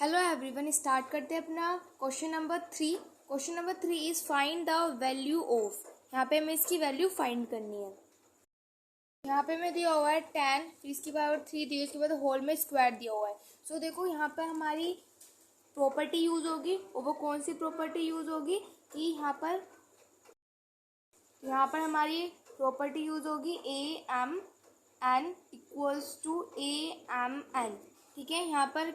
Hello everyone, start करते हैं अपना question number 3। Question number 3 is find the value of. यहाँ पे हमें इसकी वैल्यू फाइंड करनी है। यहाँ पे मैं दिया हुआ है 10, फिर इसकी पावर 3 दी है, उसके बाद होल में स्क्वायर दिया हुआ है। सो देखो यहाँ पे हमारी प्रॉपर्टी यूज होगी, और वो कौन सी प्रॉपर्टी यूज होगी कि यहाँ पर हमारी प्रॉपर्टी यूज होगी a m n equals to a m n. ठीक है, यहाँ पर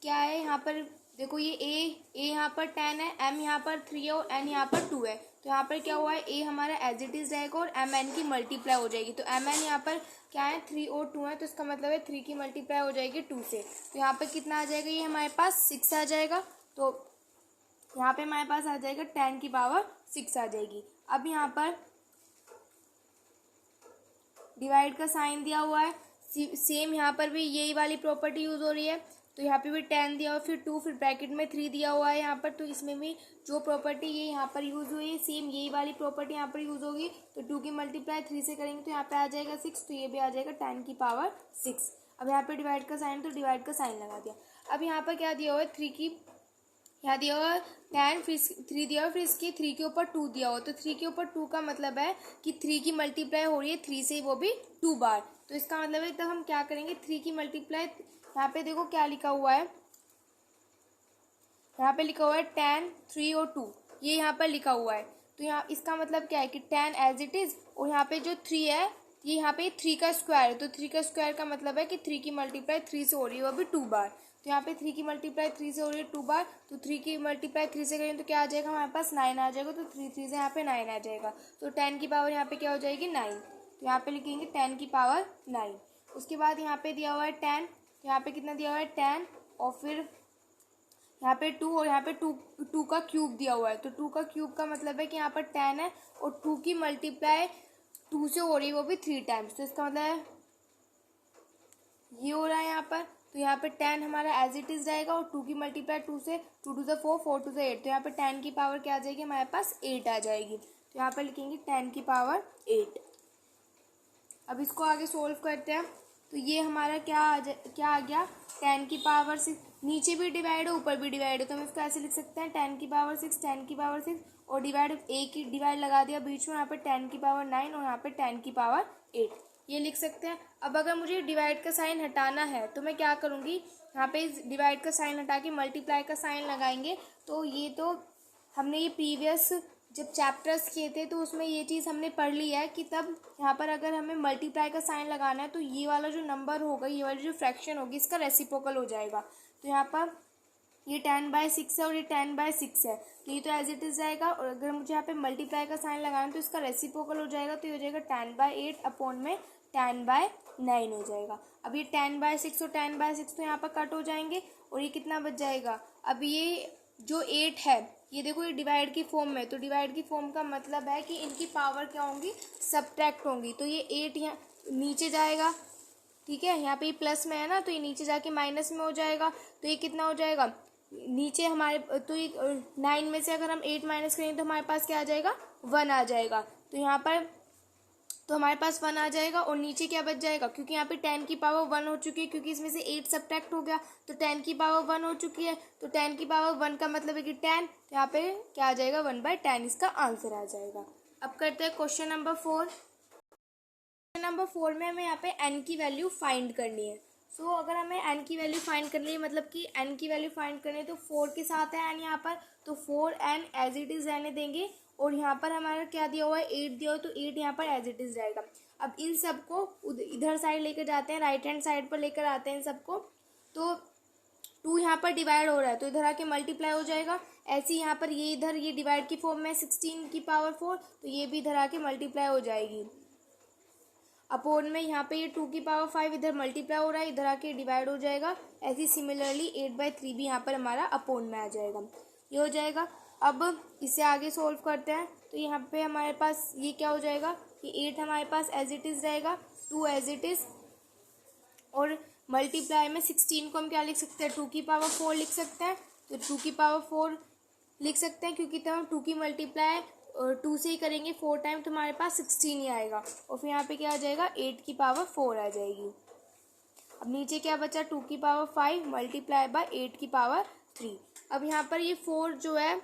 क्या है, यहाँ पर देखो ये ए यहाँ पर 10 है, एम यहाँ पर 3 है और एन यहाँ पर 2 है। तो यहाँ पर क्या हुआ है, ए हमारा एज इट इज रहेगा और एम एन की मल्टीप्लाई हो जाएगी। तो एम एन यहाँ पर क्या है, 3 और 2 है, तो इसका मतलब है 3 की मल्टीप्लाई हो जाएगी 2 से। तो यहाँ पर कितना आ जाएगा, ये हमारे पास 6 आ जाएगा। तो यहाँ पे हमारे पास आ जाएगा 10 की पावर 6 आ जाएगी। अब यहाँ पर डिवाइड का साइन दिया हुआ है, सेम यहाँ पर भी यही वाली प्रॉपर्टी यूज हो रही है। तो यहाँ पे भी 10 दिया हुआ, फिर 2, फिर ब्रैकेट में 3 दिया हुआ है यहाँ पर। तो इसमें भी जो प्रॉपर्टी ये यहाँ पर यूज हुई है, सेम यही वाली प्रॉपर्टी यहाँ पर यूज होगी। तो 2 की मल्टीप्लाई 3 से करेंगे तो यहाँ पे आ जाएगा 6, तो ये भी आ जाएगा 10 की पावर 6। अब यहाँ पे डिवाइड का साइन, तो डिवाइड का साइन लगा दिया। अब यहाँ पर क्या दिया हुआ है, 3 की, यहाँ दिया हुआ 10, फिर 3 दिया हुआ, फिर इसके 3 के ऊपर 2 दिया हुआ। तो 3 के ऊपर 2 का मतलब है कि 3 की मल्टीप्लाई हो रही है 3 से, वो भी 2 बार। तो इसका मतलब है तब हम क्या करेंगे, 3 की मल्टीप्लाई, यहाँ पे देखो क्या लिखा हुआ है, यहाँ पे लिखा हुआ है 10, 3 और 2, ये यहाँ पर लिखा हुआ है। तो यहाँ इसका मतलब क्या है कि 10 एज इट इज, और यहाँ पे जो 3 है ये यहाँ पे 3 का स्क्वायर है। तो 3 का स्क्वायर का मतलब है कि 3 की मल्टीप्लाई 3 से हो रही है, वो भी 2 बार। तो यहाँ पे 3 की मल्टीप्लाई 3 से हो रही है 2 बार। तो 3 की मल्टीप्लाई 3 से करेंगे तो क्या आ जाएगा, हमारे पास 9 आ जाएगा। तो 3 3 से यहाँ पे 9 आ जाएगा। तो 10 की पावर यहाँ पे क्या हो जाएगी, 9। तो यहाँ पे लिखेंगे 10 की पावर 9। उसके बाद यहाँ पे दिया हुआ है 10, तो यहाँ पे कितना दिया हुआ है 10, और फिर यहाँ पे 2, और यहाँ पे 2 का क्यूब दिया हुआ है। तो 2 का क्यूब का मतलब है कि यहाँ पर 10 है और 2 की मल्टीप्लाई 2 से हो रही है, वो भी 3 टाइम्स। तो इसका मतलब है ये हो रहा है यहाँ पर। तो यहाँ पे 10 हमारा एज इट इज रहेगा, और 2 की मल्टीप्लाई 2 से, 2 टू द 4, 4 टू द 8। तो यहाँ पे 10 की पावर क्या आ जाएगी, हमारे पास 8 आ जाएगी। तो यहाँ पर लिखेंगे 10 की पावर 8। अब इसको आगे सोल्व करते हैं। तो ये हमारा क्या आ गया, 10 की पावर 6। नीचे भी डिवाइड है, ऊपर भी डिवाइड है, तो हम इसको ऐसे लिख सकते हैं 10 की पावर 6, 10 की पावर 6, और डिवाइड, एक ही डिवाइड लगा दिया बीच में, यहाँ पे 10 की पावर 9 और यहाँ पे 10 की पावर 8, ये लिख सकते हैं। अब अगर मुझे डिवाइड का साइन हटाना है तो मैं क्या करूँगी, यहाँ पे डिवाइड का साइन हटा के मल्टीप्लाई का साइन लगाएंगे। तो ये तो हमने ये प्रीवियस जब चैप्टर्स किए थे तो उसमें ये चीज़ हमने पढ़ ली है कि तब यहाँ पर अगर हमें मल्टीप्लाई का साइन लगाना है तो ये वाला जो नंबर होगा, ये वाली जो फ्रैक्शन होगी, इसका रेसिप्रोकल हो जाएगा। तो यहाँ पर ये 10/6 है और ये 10/6 है, तो ये तो एज इट इज जाएगा। और अगर मुझे यहाँ पे मल्टीप्लाई का साइन लगाना है तो इसका रेसिप्रोकल हो जाएगा। तो ये हो जाएगा 10/8 अपॉन में 10/9 हो जाएगा। अब ये 10/6 और 10/6 तो यहाँ पर कट हो जाएंगे, और ये कितना बच जाएगा। अब ये जो 8 है, ये देखो ये डिवाइड की फॉर्म में, तो डिवाइड की फॉर्म का मतलब है कि इनकी पावर क्या होंगी, सब्ट्रैक्ट होंगी। तो ये 8 यहाँ नीचे जाएगा, ठीक है, यहाँ पे ये प्लस में है ना, तो ये नीचे जाके माइनस में हो जाएगा। तो ये कितना हो जाएगा, नीचे हमारे, तो ये 9 में से अगर हम 8 माइनस करेंगे तो हमारे पास क्या आ जाएगा, 1 आ जाएगा। तो यहाँ पर तो हमारे पास 1 आ जाएगा, और नीचे क्या बच जाएगा, क्योंकि यहाँ पे 10 की पावर 1 हो चुकी है, क्योंकि इसमें से 8 सब्ट्रैक्ट हो गया। तो 10 की पावर 1 हो चुकी है, तो 10 की पावर 1 का मतलब है कि 10। तो यहाँ पे क्या आ जाएगा, 1/10 इसका आंसर आ जाएगा। अब करते हैं क्वेश्चन नंबर 4। क्वेश्चन नंबर 4 में हमें यहाँ पे n की वैल्यू फाइंड करनी है। सो अगर हमें n की वैल्यू फाइंड करनी है, मतलब कि n की वैल्यू फाइंड करनी है, तो 4 के साथ है n यहाँ पर, तो 4n एज इट इज रहने देंगे। और यहाँ पर हमारा क्या दिया हुआ है, 8 दिया हुआ, तो 8 यहाँ पर एज इट इज रहेगा। अब इन सबको इधर साइड लेकर जाते हैं, राइट हैंड साइड पर लेकर आते हैं इन सबको। तो 2 यहाँ पर डिवाइड हो रहा है, तो इधर आके मल्टीप्लाई हो जाएगा। ऐसे ही यहाँ पर ये इधर ये डिवाइड की फॉर्म में 16 की पावर 4, तो ये भी इधर आके मल्टीप्लाई हो जाएगी। अपोन में यहाँ पे ये 2 की पावर 5 इधर मल्टीप्लाई हो रहा है, इधर आके डिवाइड हो जाएगा। ऐसे सिमिलरली 8/3 भी यहाँ पर हमारा अपोन में आ जाएगा, ये हो जाएगा। अब इसे आगे सोल्व करते हैं। तो यहाँ पे हमारे पास ये क्या हो जाएगा कि 8 हमारे पास एज इट इज रहेगा, 2 एज इट इज, और मल्टीप्लाई में 16 को हम क्या लिख सकते हैं, 2 की पावर 4 लिख सकते हैं। तो 2 की पावर 4 लिख सकते हैं, क्योंकि तब हम 2 की मल्टीप्लाई 2 से ही करेंगे 4 टाइम, तो हमारे पास 16 ही आएगा। और फिर यहाँ पे क्या आ जाएगा, 8 की पावर 4 आ जाएगी। अब नीचे क्या बचा, 2 की पावर 5 मल्टीप्लाई बाय 8 की पावर 3। अब यहाँ पर ये 4 जो है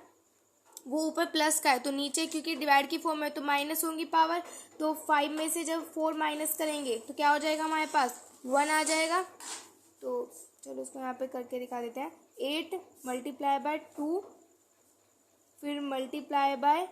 वो ऊपर प्लस का है, तो नीचे क्योंकि डिवाइड की फॉर्म है तो माइनस होंगी पावर, तो 5 में से जब 4 माइनस करेंगे तो क्या हो जाएगा हमारे पास, 1 आ जाएगा। तो चलो इसको यहाँ पे करके दिखा देते हैं। 8 मल्टीप्लाई बाय 2 फिर मल्टीप्लाई बाय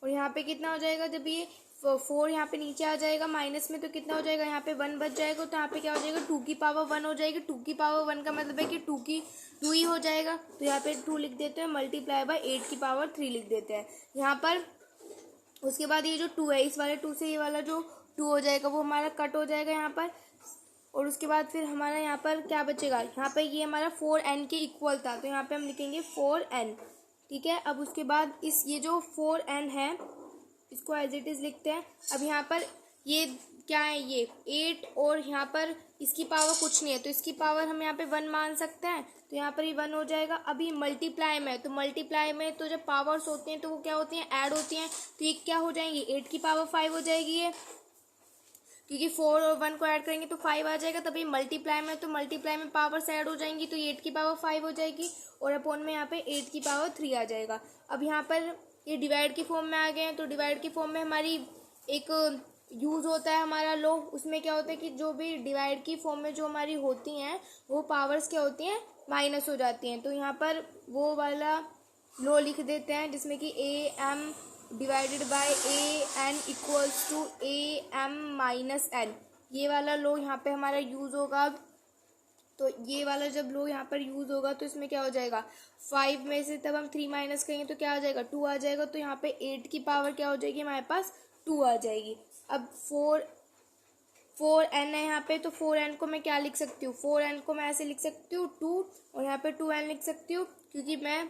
और यहाँ पे कितना हो जाएगा, जब ये 4 यहाँ पे नीचे आ जाएगा माइनस में तो कितना हो जाएगा, यहाँ पे 1 बच जाएगा, तो यहाँ पे क्या हो जाएगा 2 की पावर 1 हो जाएगी। 2 की पावर 1 का मतलब है कि 2 ही हो जाएगा, तो यहाँ पे 2 लिख देते हैं, मल्टीप्लाई बाय 8 की पावर 3 लिख देते हैं यहाँ पर। उसके बाद ये जो 2 है, इस वाले 2 से ये वाला जो 2 हो जाएगा वो हमारा कट हो जाएगा यहाँ पर। और उसके बाद फिर हमारा यहाँ पर क्या बचेगा, यहाँ पे ये हमारा 4n के इक्वल था, तो यहाँ पे हम लिखेंगे 4n। ठीक है, अब उसके बाद इस ये जो 4n है इसको एज इट इज़ लिखते हैं। अब यहाँ पर ये क्या है, ये 8 और यहाँ पर इसकी पावर कुछ नहीं है, तो इसकी पावर हम यहाँ पे 1 मान सकते हैं, तो यहाँ पर ये 1 हो जाएगा। अभी मल्टीप्लाई में, तो मल्टीप्लाई में तो जब पावर्स होते हैं तो वो क्या होती हैं, ऐड होती हैं, तो ये क्या हो जाएंगी, 8 की पावर 5 हो जाएगी ये, क्योंकि 4 और 1 को ऐड करेंगे तो 5 आ जाएगा। तभी मल्टीप्लाई में, तो मल्टीप्लाई में पावर्स ऐड हो जाएंगी, तो 8 की पावर 5 हो जाएगी और अपॉन में यहाँ पे 8 की पावर 3 आ जाएगा। अब यहाँ पर ये डिवाइड की फॉर्म में आ गए हैं, तो डिवाइड की फॉर्म में हमारी एक यूज़ होता है हमारा लो, उसमें क्या होता है कि जो भी डिवाइड की फॉर्म में जो हमारी होती हैं वो पावर्स क्या होती हैं, माइनस हो जाती हैं। तो यहाँ पर वो वाला लो लिख देते हैं जिसमें कि am divided by an equals to am minus n, ये वाला लो यहाँ पे हमारा यूज़ होगा। तो ये वाला जब लो यहाँ पर यूज़ होगा तो इसमें क्या हो जाएगा, 5 में से तब हम 3 माइनस करेंगे तो क्या आ जाएगा, 2 आ जाएगा। तो यहाँ पे 8 की पावर क्या हो जाएगी हमारे पास, 2 आ जाएगी। अब 4n है यहाँ पे, तो 4n को मैं क्या लिख सकती हूँ, 4n को मैं ऐसे लिख सकती हूँ 2 और यहाँ पे 2n लिख सकती हूँ, क्योंकि मैं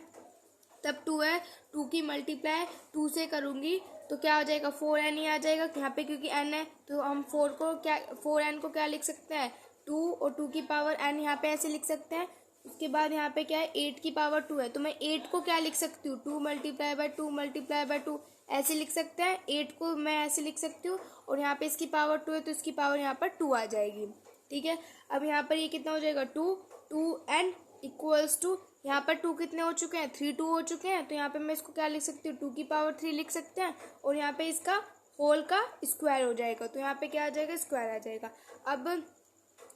तब 2 है, 2 की मल्टीप्लाई 2 से करूँगी तो क्या हो जाएगा, 4n ही आ जाएगा यहाँ पे, क्योंकि n है तो हम 4n को क्या लिख सकते हैं, 2 और 2 की पावर n यहाँ पे ऐसे लिख सकते हैं। उसके बाद यहाँ पे क्या है, 8 की पावर 2 है, तो मैं 8 को क्या लिख सकती हूँ, 2 मल्टीप्लाई बाय 2 मल्टीप्लाई बाय 2 ऐसे लिख सकते हैं। 8 को मैं ऐसे लिख सकती हूँ और यहाँ पे इसकी पावर 2 है तो इसकी पावर यहाँ पर 2 आ जाएगी। ठीक है, अब यहाँ पर ये कितना हो जाएगा, 2n इक्वल्स टू, यहाँ पर 2 कितने हो चुके हैं, 3 2 हो चुके हैं, तो यहाँ पे मैं इसको क्या लिख सकती हूँ, 2 की पावर 3 लिख सकते हैं और यहाँ पे इसका होल का स्क्वायर हो जाएगा, तो यहाँ पे क्या आ जाएगा, स्क्वायर आ जाएगा। अब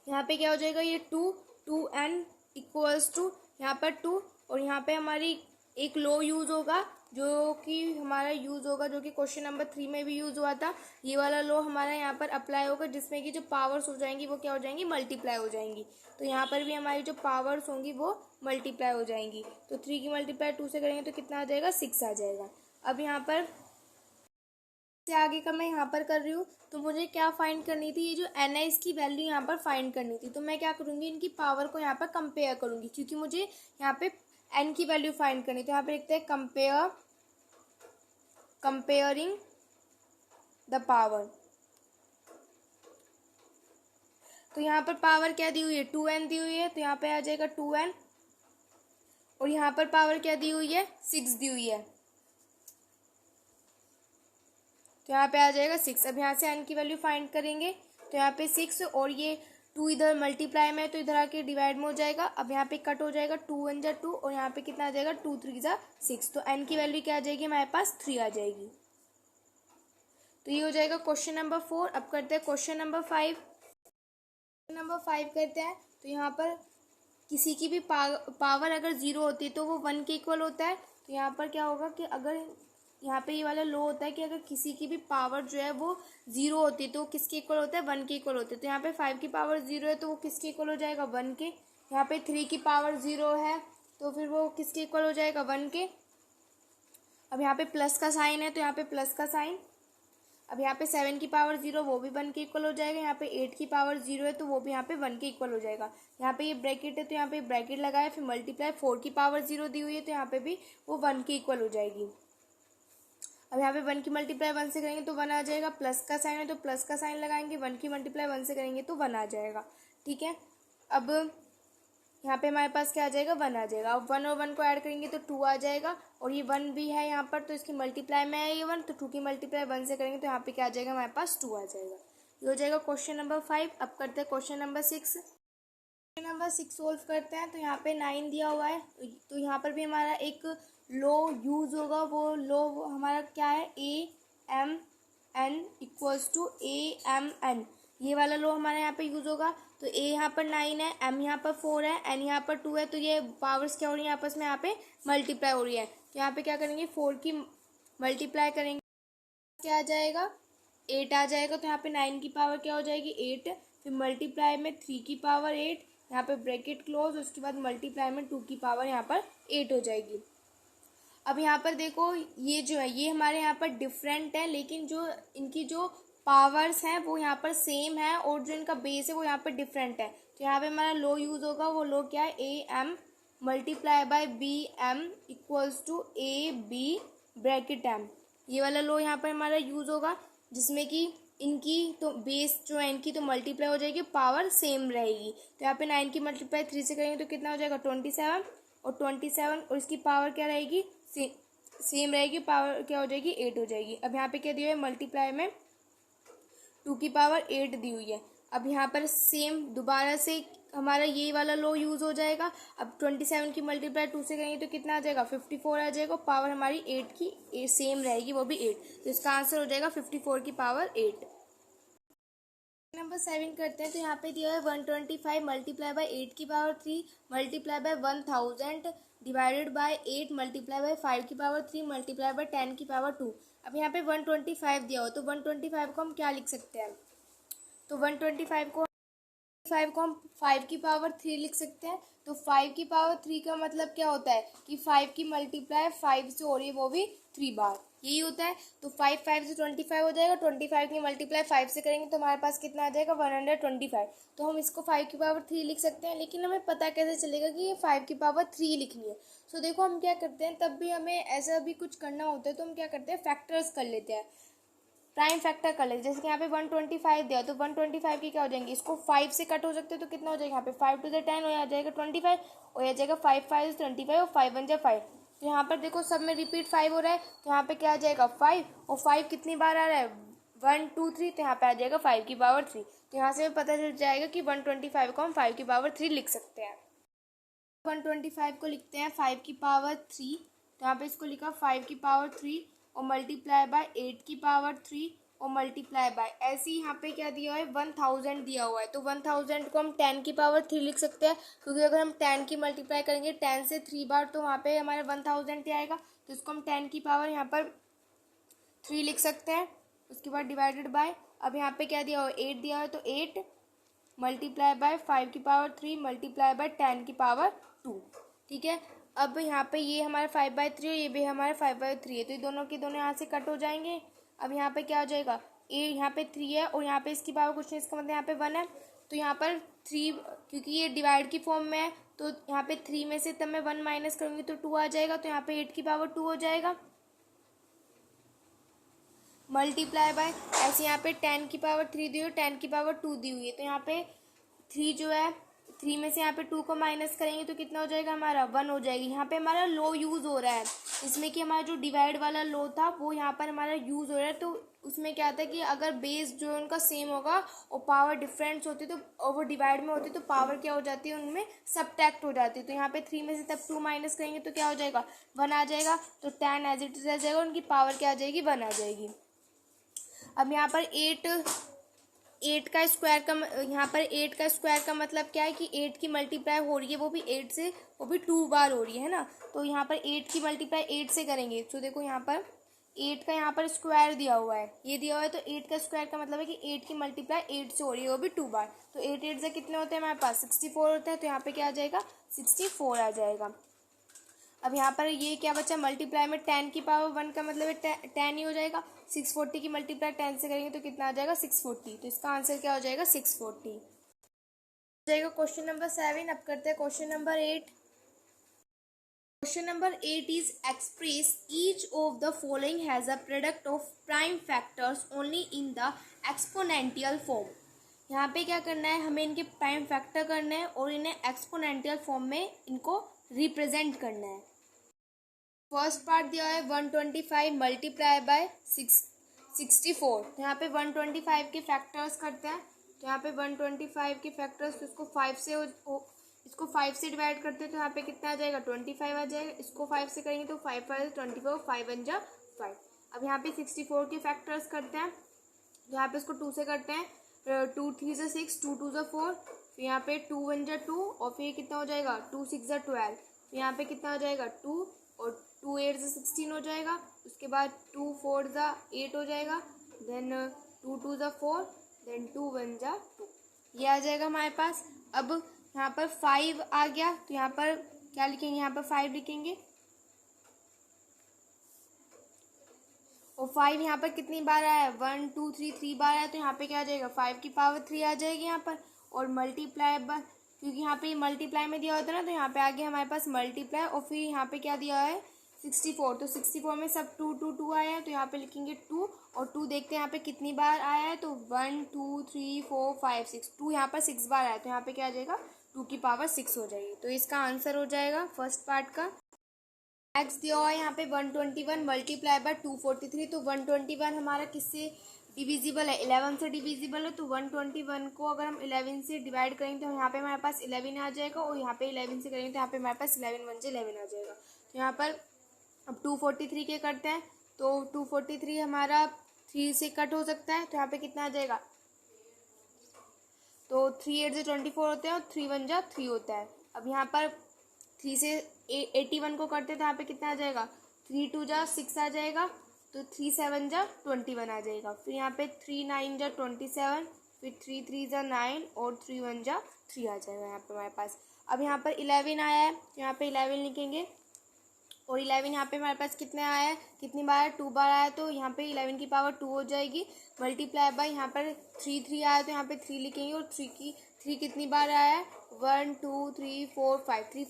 यहाँ पे क्या हो जाएगा, ये 2n इक्वल्स टू यहाँ पर 2 और यहाँ पे हमारी एक लो यूज़ होगा जो कि हमारा यूज़ होगा, जो कि क्वेश्चन नंबर 3 में भी यूज़ हुआ था। ये वाला लो हमारा यहाँ पर अप्लाई होगा जिसमें कि जो पावर्स हो जाएंगी वो क्या हो जाएंगी, मल्टीप्लाई हो जाएंगी। तो यहाँ पर भी हमारी जो पावर्स होंगी वो मल्टीप्लाई हो जाएंगी, तो 3 की मल्टीप्लाई 2 से करेंगे तो कितना आ जाएगा, 6 आ जाएगा। अब यहाँ पर से आगे का मैं यहाँ पर कर रही हूँ, तो मुझे क्या फाइंड करनी थी, ये जो n है इसकी वैल्यू यहाँ पर फाइंड करनी थी। तो मैं क्या करूँगी, इनकी पावर को यहाँ पर कंपेयर करूँगी, क्योंकि मुझे यहाँ पे n की वैल्यू फाइंड करनी। तो यहाँ पे लिखते हैं कंपेयरिंग द पावर। तो यहाँ पर पावर क्या दी हुई है, 2n दी हुई है, तो यहाँ पे आ जाएगा 2n और यहाँ पर पावर क्या दी हुई है, 6 दी हुई है, तो यहाँ पे आ जाएगा 6। अब यहाँ से n की वैल्यू फाइंड करेंगे तो यहाँ पे 6 और ये 2 इधर मल्टीप्लाई में है तो इधर आके डिवाइड में हो जाएगा। अब यहाँ पे कट हो जाएगा, 2 1 जा 2 और यहाँ पे कितना आ जाएगा, 2 3 जा 6, तो n की वैल्यू क्या आ जाएगी हमारे पास, 3 आ जाएगी। तो ये हो जाएगा क्वेश्चन नंबर 4। अब करते हैं क्वेश्चन नंबर 5। क्वेश्चन नंबर 5 करते हैं, तो यहाँ पर किसी की भी पावर अगर 0 होती है तो वो 1 के इक्वल होता है। तो यहाँ पर क्या होगा कि अगर यहाँ पे ये वाला लो होता है कि अगर किसी की भी पावर जो है वो 0 होती है तो किसके इक्वल होता है, 1 के इक्वल होते हैं। तो यहाँ पे 5 की पावर 0 है तो वो किसके इक्वल हो जाएगा, 1 के। यहाँ पे 3 की पावर 0 है तो फिर वो किसके इक्वल हो जाएगा, 1 के। अब यहाँ पे प्लस का साइन है तो यहाँ पे प्लस का साइन। अब यहाँ पे 7 की पावर 0 वो भी 1 के इक्वल हो जाएगा। यहाँ पे 8 की पावर 0 है तो वो भी यहाँ पे 1 के इक्वल हो जाएगा। यहाँ पे ये ब्रैकेट है तो यहाँ पे ब्रैकेट लगाया, फिर मल्टीप्लाई 4 की पावर 0 दी हुई है तो यहाँ पे भी वो 1 के इक्वल हो जाएगी। अब यहाँ पे 1 की मल्टीप्लाई 1 से करेंगे तो 1 आ जाएगा, प्लस का साइन है तो प्लस का साइन लगाएंगे, 1 की मल्टीप्लाई 1 से करेंगे तो 1 आ जाएगा। ठीक है, अब यहाँ पे हमारे पास क्या आ जाएगा, 1 आ जाएगा। अब 1 और 1 को ऐड करेंगे तो 2 आ जाएगा, और ये 1 भी है यहाँ पर, तो इसकी मल्टीप्लाई में है ये 1, तो 2 की मल्टीप्लाई 1 से करेंगे तो यहाँ पे क्या आ जाएगा, हमारे पास 2 आ जाएगा। ये हो जाएगा क्वेश्चन नंबर 5। अब करते हैं question number 6। Question number 6 solve करते हैं। तो यहाँ पे 9 दिया हुआ है, तो यहाँ पर भी हमारा एक लो यूज होगा। वो लो हमारा क्या है, AMN इक्वल्स टू AMN, ये वाला लो हमारे यहाँ पे यूज होगा। तो A यहाँ पर 9 है, M यहाँ पर 4 है, N यहाँ पर 2 है, तो ये पावर्स क्या हो रही है आपस में, यहाँ पे मल्टीप्लाई हो रही है। तो यहाँ पे क्या करेंगे, 4 की मल्टीप्लाई करेंगे, क्या आ जाएगा, 8 आ जाएगा। तो यहाँ पे 9 की पावर क्या हो जाएगी, 8, फिर मल्टीप्लाई में 3 की पावर 8, यहाँ पे ब्रैकेट क्लोज, उसके बाद मल्टीप्लाई में 2 की पावर यहाँ पर 8 हो जाएगी। अब यहाँ पर देखो, ये जो है ये हमारे यहाँ पर डिफरेंट है, लेकिन जो इनकी जो पावर्स हैं वो यहाँ पर सेम है, और जो इनका बेस है वो यहाँ पर डिफरेंट है। तो यहाँ पे हमारा लो यूज होगा। वो लो क्या है, AM multiply by BM equals to AB bracket M, ये वाला लो यहाँ पर हमारा यूज होगा, जिसमें कि इनकी तो बेस जो है इनकी तो मल्टीप्लाई हो जाएगी, पावर सेम रहेगी। तो यहाँ पे 9 की मल्टीप्लाई 3 से करेंगे तो कितना हो जाएगा, 27, और 27, और इसकी पावर क्या रहेगी, सेम रहेगी, पावर क्या हो जाएगी, 8 हो जाएगी। अब यहाँ पे क्या दिया है, मल्टीप्लाई में 2 की पावर 8 दी हुई है। अब यहाँ पर सेम दोबारा से हमारा ये वाला लो यूज हो जाएगा। अब 27 की मल्टीप्लाई 2 से करेंगे तो कितना आ जाएगा, 54 आ जाएगा। पावर हमारी 8 की सेम रहेगी, वो भी 8, तो इसका आंसर हो जाएगा 54 की पावर 8। नंबर 7 करते हैं। तो यहाँ पे दिया है 125 मल्टीप्लाई बाय 8 की power 3 multiply by 1000 divided by 8 multiply by 5 की पावर 3 मल्टीप्लाई बाय 10 की पावर 2। अब यहाँ पे 125 दिया हो, तो 125 को हम क्या लिख सकते हैं, तो 125 को 5 को हम 5 की पावर 3 लिख सकते हैं। तो 5 की पावर 3 का मतलब क्या होता है कि 5 की मल्टीप्लाई 5 से हो रही है, वो भी 3 बार, यही होता है। तो 5 5 से 25 हो जाएगा, 25 की मल्टीप्लाई 5 से करेंगे तो हमारे पास कितना आ जाएगा, 125। तो हम इसको 5 की पावर 3 लिख सकते हैं, लेकिन हमें पता कैसे चलेगा कि ये 5 की पावर 3 लिखनी है। सो देखो हम क्या करते हैं, तब भी हमें ऐसा भी कुछ करना होता है तो हम क्या करते हैं, फैक्टर्स कर लेते हैं, प्राइम फैक्टर कर लेते हैं। जैसे कि यहाँ पे 125 दिया, तो 125 की क्या हो जाएंगे, इसको 5 से कट हो सकते हैं तो कितना हो जाएगा, यहाँ पे 5 टू द 10 हो जाएगा 25, और यह जाएगा 5 5 25, और 5 1 जा 5। तो यहाँ पर देखो सब में रिपीट 5 हो रहा है, तो यहाँ पे क्या आ जाएगा 5, और 5 कितनी बार आ रहा है, 1 2 3, तो यहाँ पे आ जाएगा 5 की पावर 3। तो यहाँ से पता चल जाएगा कि 125 को हम 5 की पावर 3 लिख सकते हैं। 125 को लिखते हैं 5 की पावर 3, तो यहाँ पे इसको लिखा 5 की पावर 3 और मल्टीप्लाई बाय 8 की पावर 3 और मल्टीप्लाई बाय, ऐसे ही यहाँ पे क्या दिया हुआ है, 1000 दिया हुआ है। तो 1000 को हम 10 की पावर 3 लिख सकते हैं, क्योंकि अगर हम 10 की मल्टीप्लाई करेंगे 10 से 3 बार तो वहाँ पे हमारे 1000 ही आएगा। तो इसको हम 10 की पावर यहाँ पर 3 लिख सकते हैं। उसके बाद डिवाइडेड बाय, अब यहाँ पे क्या दिया हुआ है, 8 दिया हुआ है, तो 8 मल्टीप्लाई बाय 5 की पावर 3 मल्टीप्लाई बाय 10 की पावर 2, ठीक है। अब यहाँ पे ये हमारा 5/3 और ये भी हमारा 5/3 है, तो ये दोनों के दोनों यहाँ से कट हो जाएंगे। अब यहाँ पे क्या हो जाएगा, यहाँ पे 3 है और यहाँ पे इसकी पावर कुछ नहीं, इसका मतलब यहाँ पे 1 है। तो यहाँ पर 3, क्योंकि ये डिवाइड की फॉर्म में है, तो यहाँ पे 3 में से तब मैं 1 माइनस करूँगी तो 2 आ जाएगा। तो यहाँ पे 8 की पावर 2 हो जाएगा, मल्टीप्लाई बाय, ऐसे यहाँ पे 10 की पावर 3 दी हुई, 10 की पावर 2 दी हुई है। तो यहाँ पे 3 जो है, 3 में से यहाँ पे 2 को माइनस करेंगे तो कितना हो जाएगा, हमारा 1 हो जाएगी। यहाँ पे हमारा लो यूज हो रहा है, इसमें कि हमारा जो डिवाइड वाला लो था वो यहाँ पर हमारा यूज हो रहा है। तो उसमें क्या था कि अगर बेस जो है उनका सेम होगा और पावर डिफरेंस होती तो, और वो डिवाइड में होती तो पावर क्या हो जाती है, उनमें सबट्रैक्ट हो जाती है। तो यहाँ पे 3 में से तब 2 माइनस करेंगे तो क्या हो जाएगा, 1 आ जाएगा। तो 10 एज इट इज रह जाएगा, उनकी पावर क्या आ जाएगी, 1 आ जाएगी। अब यहाँ पर 8 का स्क्वायर का, यहाँ पर 8 का स्क्वायर का मतलब क्या है कि 8 की मल्टीप्लाई हो रही है, वो भी 8 से, वो भी 2 बार हो रही है ना। तो यहाँ पर 8 की मल्टीप्लाई 8 से करेंगे तो देखो यहाँ पर 8 का यहाँ पर स्क्वायर दिया हुआ है, ये दिया हुआ है। तो 8 का स्क्वायर का मतलब है कि 8 की मल्टीप्लाई 8 से हो रही है, वो भी 2 बार। तो 8 8 से कितने होते हैं हमारे पास, 64 होते हैं। तो यहाँ पे क्या आ जाएगा, 64 आ जाएगा। अब यहाँ पर ये क्या बचा, मल्टीप्लाई में 10 की पावर 1 का मतलब है 10 ही हो जाएगा। 640 की मल्टीप्लाई 10 से करेंगे तो कितना आ जाएगा, 640। तो इसका आंसर क्या हो जाएगा, 640 हो जाएगा। Question number 7। अब करते हैं question number 8। Question number 8 is express each of the following has a product of prime factors only in the exponential form. यहाँ पे क्या करना है, हमें इनके प्राइम फैक्टर करना है और इन्हें एक्सपोनेंशियल फॉर्म में इनको रिप्रेजेंट करना है। फर्स्ट पार्ट दिया है 125 मल्टीप्लाई बाय 64। तो यहाँ पे 125 के फैक्टर्स करते हैं। तो यहाँ पे 125 के फैक्टर्स, तो इसको 5 से डिवाइड करते हैं तो यहाँ पे कितना आ जाएगा 25 आ जाएगा। इसको 5 से करेंगे तो 5 5 24, 5 1 जा 5। अब यहाँ पे 64 के फैक्टर्स करते हैं। तो यहाँ पे इसको 2 से करते हैं, 2 3 से 6, 2 2 से 4, फिर यहाँ पे 2 1 जा 2 और फिर कितना हो जाएगा 2 6 जा 12। फिर यहाँ पे कितना हो जाएगा 2 और 2 8 से 16 हो जाएगा। उसके बाद 2 4 जा 8 हो जाएगा, देन 2 2 जा 4, देन 2 1 जा 2, ये आ जाएगा हमारे पास। अब यहाँ पर 5 आ गया तो यहाँ पर क्या लिखेंगे, यहाँ पर 5 लिखेंगे और 5 यहाँ पर कितनी बार आया है 1 2 3 3 बार आया, तो यहाँ पे क्या आ जाएगा 5 की पावर 3 आ जाएगी यहाँ पर। और मल्टीप्लाई बाय, क्योंकि यहाँ पे मल्टीप्लाई में दिया होता है ना, तो यहाँ पे आ गया हमारे पास मल्टीप्लाई और फिर यहाँ पे क्या दिया है 64। तो 64 में सब 2 2 2 आया है, तो यहाँ पे लिखेंगे 2 और 2 देखते हैं यहाँ पे कितनी बार आया है, तो 1 2 3 4 5 6, 2 यहाँ पर 6 बार आया है, तो यहाँ पे क्या आ जाएगा 2 की पावर 6 हो जाएगी। तो इसका आंसर हो जाएगा फर्स्ट पार्ट का। नेक्स्ट दिया हुआ है यहाँ पे 121 मल्टीप्लाई बाय 243। तो 121 हमारा किससे डिविजिबल है, 11 से डिविजिबल है। तो 121 को अगर हम 11 से डिवाइड करेंगे तो यहाँ पे हमारे पास 11 आ जाएगा और यहाँ पे 11 से करेंगे तो यहाँ पे हमारे पास 11 1 से 11 आ जाएगा। तो यहाँ पर अब 243 के करते हैं, तो 243 हमारा 3 से कट हो सकता है, तो यहाँ पे कितना आ जाएगा, तो 3 8 से 24 होते हैं और 3 1 जा 3 होता है। अब यहाँ पर 3 से 81 को करते हैं तो यहाँ पे कितना आ जाएगा 3 2 जा 6 आ जाएगा, तो 3 7 जा 21 आ जाएगा। फिर यहाँ पे 3 9 जा 27, फिर 3 3 जा 9 और 3 1 जा 3 आ जाएगा यहाँ पे हमारे पास। अब यहाँ पर 11 आया है तो यहाँ पे 11 लिखेंगे और 11 यहाँ पे हमारे पास कितने आया है, कितनी बार है 2 बार आया, तो यहाँ पे 11 की पावर 2 हो जाएगी। मल्टीप्लाई बाय यहाँ पर 3 3 आया तो यहाँ पे 3 लिखेंगे और 3 कितनी बार आया है 1 2 3 4 5, 3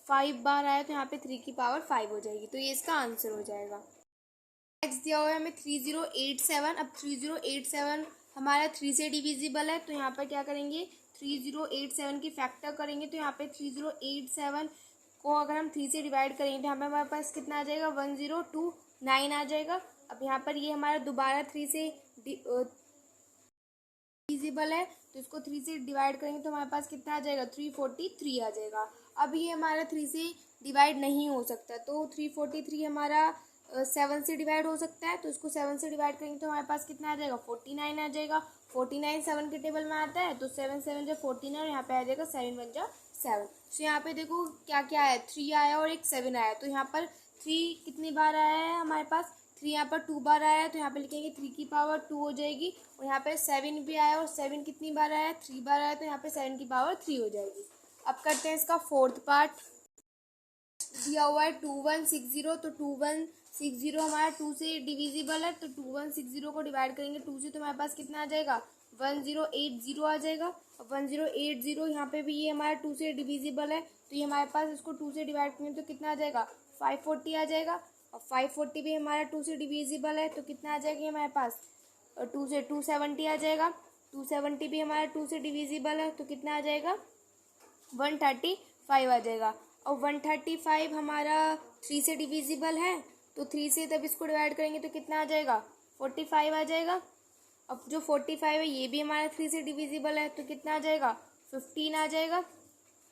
5 बार आया तो यहाँ पे 3 की पावर 5 हो जाएगी। तो ये इसका आंसर हो जाएगा। नेक्स्ट दिया हुआ है हमें 3087। अब 3087 हमारा 3 से डिविजिबल है, तो यहाँ पर क्या करेंगे 3087 की फैक्टर करेंगे, तो यहाँ पे 3087 को अगर हम 3 से डिवाइड करेंगे तो यहाँ पे हमारे पास कितना आ जाएगा 1029 आ जाएगा। अब यहाँ पर ये हमारा दोबारा 3 से डिविजिबल है, तो इसको 3 से डिवाइड करेंगे तो हमारे पास कितना आ जाएगा 343 आ जाएगा। अब ये हमारा 3 से डिवाइड नहीं हो सकता, तो 343 हमारा 7 से डिवाइड हो सकता है, तो इसको 7 से डिवाइड करेंगे तो हमारे पास कितना आ जाएगा 49 आ जाएगा। 49 7 के टेबल में आता है, तो 7 7 जा 49 और यहाँ पे आ जाएगा 7 1 जा 7। तो यहाँ पे देखो क्या क्या आया, 3 आया और एक 7 आया, तो यहाँ पर 3 कितनी बार आया है हमारे पास, 3 यहाँ पर 2 बार आया है, तो यहाँ पे लिखेंगे 3 की पावर 2 हो जाएगी। और यहाँ पे 7 भी आया और 7 कितनी बार आया है 3 बार आया, तो यहाँ पे 7 की पावर 3 हो जाएगी। अब करते हैं इसका फोर्थ पार्ट। दिया हुआ है 2160, तो 2160 हमारा 2 से डिविजिबल है, तो 2160 को डिवाइड करेंगे 2 से तो हमारे पास कितना आ जाएगा 1080 आ जाएगा। अब 1080 यहाँ पे भी ये हमारा 2 से डिविजिबल है, तो ये हमारे पास इसको 2 से डिवाइड करेंगे तो कितना आ जाएगा 540 आ जाएगा। और 540 भी हमारा 2 से डिविजिबल है, तो कितना आ जाएगा हमारे पास 2 से 270 आ जाएगा। 270 भी हमारा 2 से डिविजिबल है, तो कितना आ जाएगा 135 आ जाएगा। और 135 हमारा 3 से डिविजिबल है, तो 3 से तब इसको डिवाइड करेंगे तो कितना आ जाएगा 45 आ जाएगा। अब जो 45 है ये भी हमारा 3 से डिविजिबल है, तो कितना आ जाएगा 15 आ जाएगा।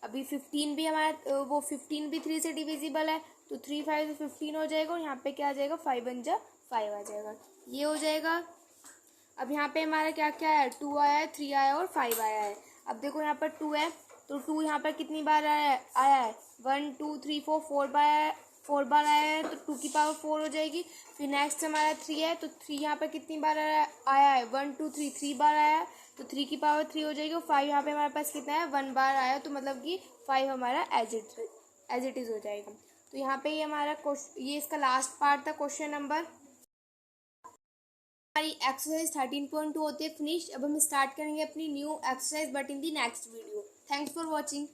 अभी 15 भी हमारा वो 15 भी 3 से डिविजिबल है, तो 3 5 से 15 हो जाएगा और यहाँ पे क्या आ जाएगा 5 1 जा 5 आ जाएगा, ये हो जाएगा। अब यहाँ पे हमारा क्या क्या है 2 आया है, 3 आया और 5 आया है। अब देखो यहाँ पर 2 है, तो 2 यहाँ पर कितनी बार आया है 1 2 3 4 4 बार आया है, तो 2 की पावर 4 हो जाएगी। फिर नेक्स्ट हमारा 3 है, तो 3 यहाँ पर कितनी बार आया है 1 2 3 3 बार आया है, तो 3 की पावर 3 हो जाएगी। और 5 यहाँ पे हमारे पास कितना है 1 बार आया, तो मतलब कि 5 हमारा एज इट इज़ हो जाएगा। तो यहाँ पे ये हमारा ये इसका लास्ट पार्ट था क्वेश्चन नंबर। हमारी एक्सरसाइज 13.2 होती है फिनिश। अब हम स्टार्ट करेंगे अपनी new exercise but in the next video. Thanks for watching.